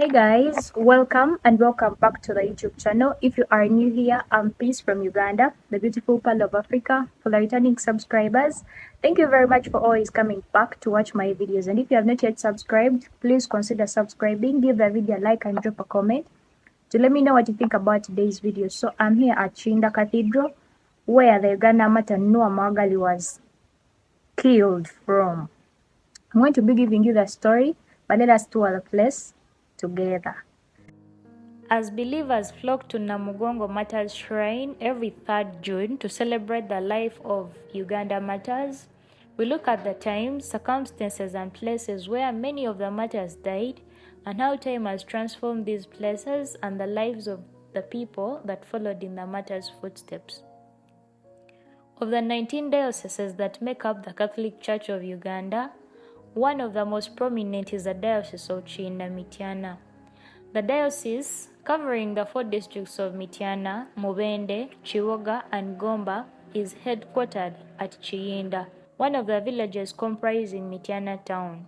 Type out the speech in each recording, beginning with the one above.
Hey guys, welcome back to the YouTube channel. If you are new here, I'm Peace from Uganda, the beautiful pearl of Africa. For the returning subscribers, thank you very much for always coming back to watch my videos. And if you have not yet subscribed, please consider subscribing, give the video a like and drop a comment to let me know what you think about today's video. So I'm here at Kiyinda Cathedral, where the Uganda Martyr Noah Mwagali was killed from. I'm going to be giving you the story, but let us tour the place together. As believers flock to Namugongo Martyrs Shrine every 3rd June to celebrate the life of Uganda Martyrs, we look at the times, circumstances, and places where many of the martyrs died, and how time has transformed these places and the lives of the people that followed in the martyrs' footsteps. Of the 19 dioceses that make up the Catholic Church of Uganda, one of the most prominent is the Diocese of Kiyinda-Mityana. The diocese, covering the 4 districts of Mityana, Mubende, Chiwoga, and Gomba, is headquartered at Kiyinda, one of the villages comprising Mityana town.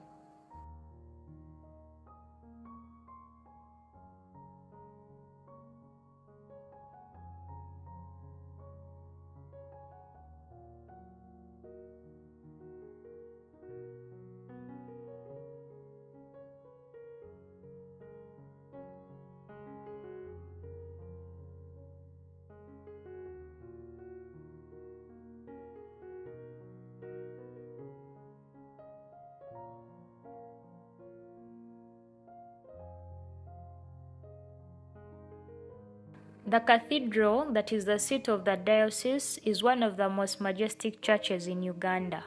The cathedral, that is the seat of the diocese, is one of the most majestic churches in Uganda.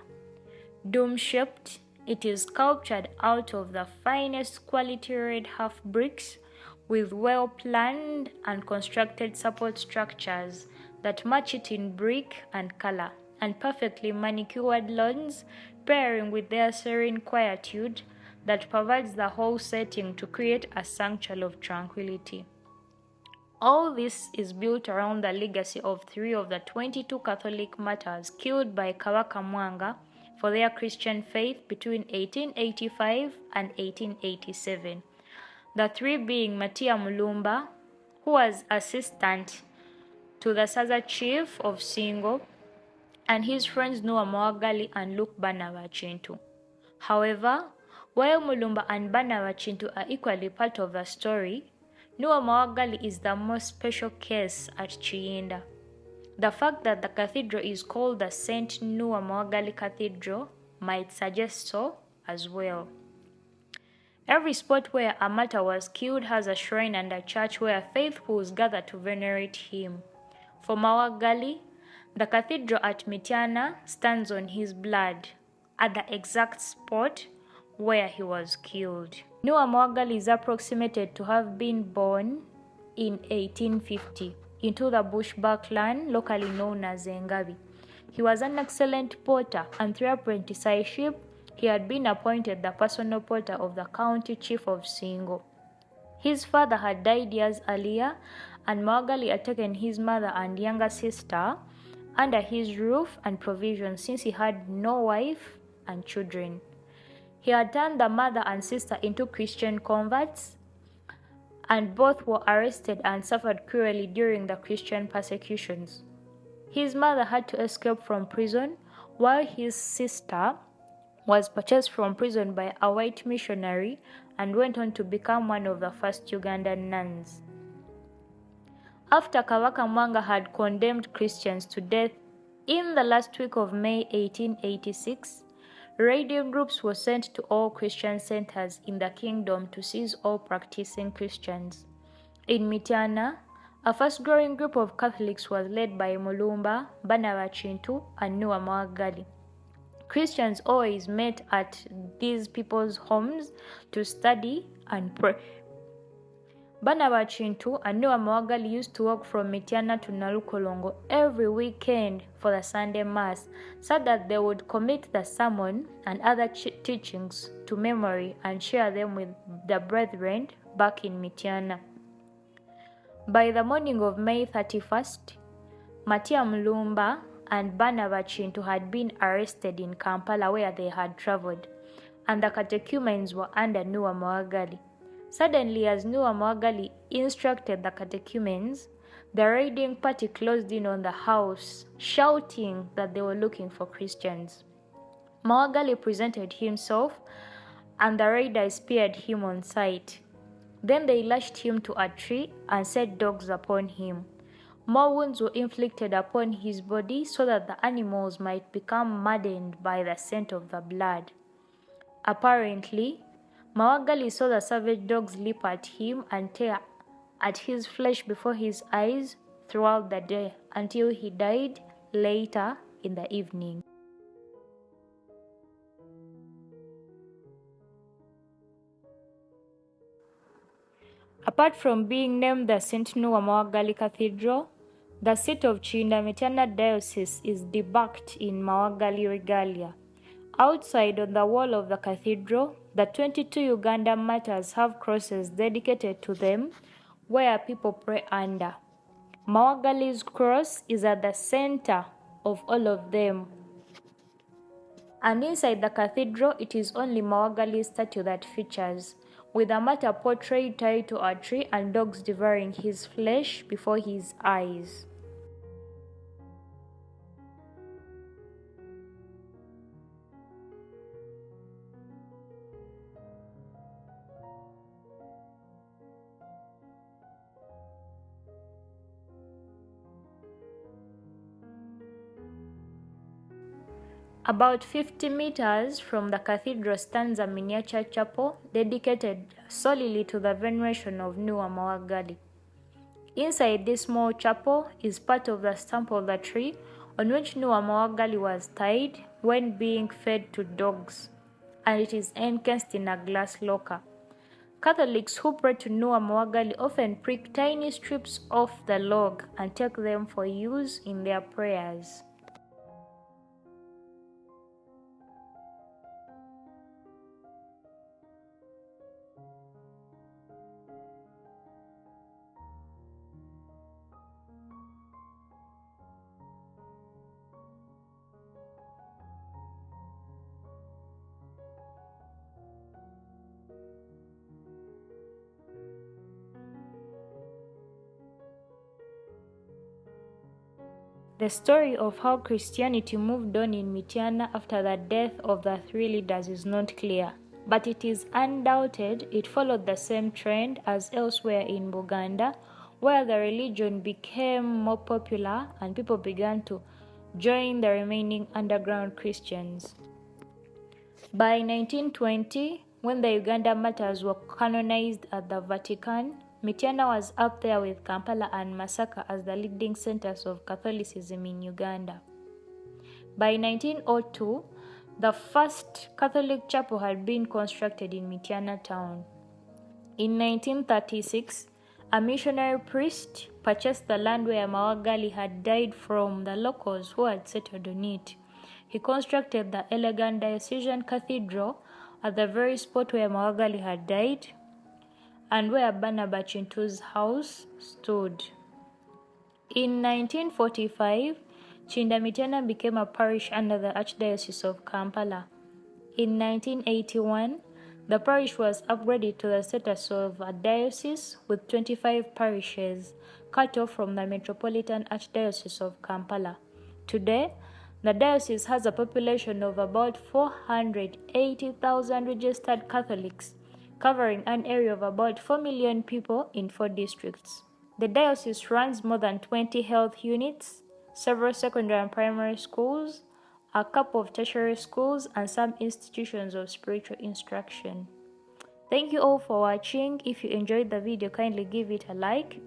Dome-shaped, it is sculptured out of the finest quality red half bricks with well-planned and constructed support structures that match it in brick and color, and perfectly manicured lawns pairing with their serene quietude that provides the whole setting to create a sanctuary of tranquility. All this is built around the legacy of 3 of the 22 Catholic martyrs killed by Kabaka Mwanga for their Christian faith between 1885 and 1887. The 3 being Matia Mulumba, who was assistant to the Saza chief of Singo, and his friends Noah Mwagali and Luke Banabachintu. However, while Mulumba and Banabachintu are equally part of the story, Noah Mwagali is the most special case at Kiyinda. The fact that the cathedral is called the St. Noah Mwagali Cathedral might suggest so as well. Every spot where a martyr was killed has a shrine and a church where faithfuls gather to venerate him. For Mwagali, the cathedral at Mityana stands on his blood, at the exact spot where he was killed. Noah Mwagali is approximated to have been born in 1850 into the bushback clan locally known as Engabi. He was an excellent potter, and through apprenticeship, he had been appointed the personal potter of the county chief of Singo. His father had died years earlier, and Mwagali had taken his mother and younger sister under his roof and provision since he had no wife and children. He had turned the mother and sister into Christian converts, and both were arrested and suffered cruelly during the Christian persecutions. His mother had to escape from prison, while his sister was purchased from prison by a white missionary and went on to become one of the first Ugandan nuns. After Kabaka Mwanga had condemned Christians to death in the last week of May 1886, radio groups were sent to all Christian centers in the kingdom to seize all practicing Christians. In Mityana, a fast-growing group of Catholics was led by Mulumba, Banabachintu, and Noah Mwagali. Christians always met at these people's homes to study and pray. Banabachintu and Noah Mwagali used to walk from Mityana to Namugongo every weekend for the Sunday Mass, so that they would commit the sermon and other teachings to memory and share them with the brethren back in Mityana. By the morning of May 31st, Matia Mulumba and Banabachintu had been arrested in Kampala, where they had traveled, and the catechumens were under Noah Mwagali. Suddenly, as Namugongo instructed the catechumens, the raiding party closed in on the house, shouting that they were looking for Christians. Namugongo presented himself, and the raiders speared him on sight. Then they lashed him to a tree and set dogs upon him. More wounds were inflicted upon his body so that the animals might become maddened by the scent of the blood. Apparently, Namugongo saw the savage dogs leap at him and tear at his flesh before his eyes throughout the day until he died later in the evening. Apart from being named the St. Namugongo Cathedral, the seat of Kiyinda-Mityana Diocese is debunked in Namugongo regalia. Outside on the wall of the cathedral, the 22 Uganda Martyrs have crosses dedicated to them where people pray under. Namugongo's cross is at the center of all of them. And inside the cathedral, it is only Namugongo's statue that features, with a martyr portrait tied to a tree and dogs devouring his flesh before his eyes. About 50 meters from the cathedral stands a miniature chapel dedicated solely to the veneration of Namugongo. Inside this small chapel is part of the stump of the tree on which Namugongo was tied when being fed to dogs, and it is encased in a glass locker. Catholics who pray to Namugongo often prick tiny strips off the log and take them for use in their prayers. The story of how Christianity moved on in Mityana after the death of the three leaders is not clear, but it is undoubted it followed the same trend as elsewhere in Uganda, where the religion became more popular and people began to join the remaining underground Christians. By 1920, when the Uganda Martyrs were canonized at the Vatican, Mityana was up there with Kampala and Masaka as the leading centers of Catholicism in Uganda. By 1902, the first Catholic chapel had been constructed in Mityana town. In 1936, a missionary priest purchased the land where Namugongo had died from the locals who had settled on it. He constructed the elegant diocesan cathedral at the very spot where Namugongo had died and where Barnaba Chintu's house stood. In 1945, Kiyinda-Mityana became a parish under the Archdiocese of Kampala. In 1981, the parish was upgraded to the status of a diocese with 25 parishes, cut off from the Metropolitan Archdiocese of Kampala. Today, the diocese has a population of about 480,000 registered Catholics, covering an area of about 4 million people in 4 districts. The diocese runs more than 20 health units, several secondary and primary schools, a couple of tertiary schools, and some institutions of spiritual instruction. Thank you all for watching. If you enjoyed the video, kindly give it a like.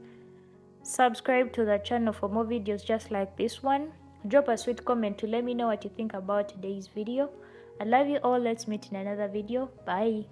Subscribe to the channel for more videos just like this one. Drop a sweet comment to let me know what you think about today's video. I love you all. Let's meet in another video. Bye.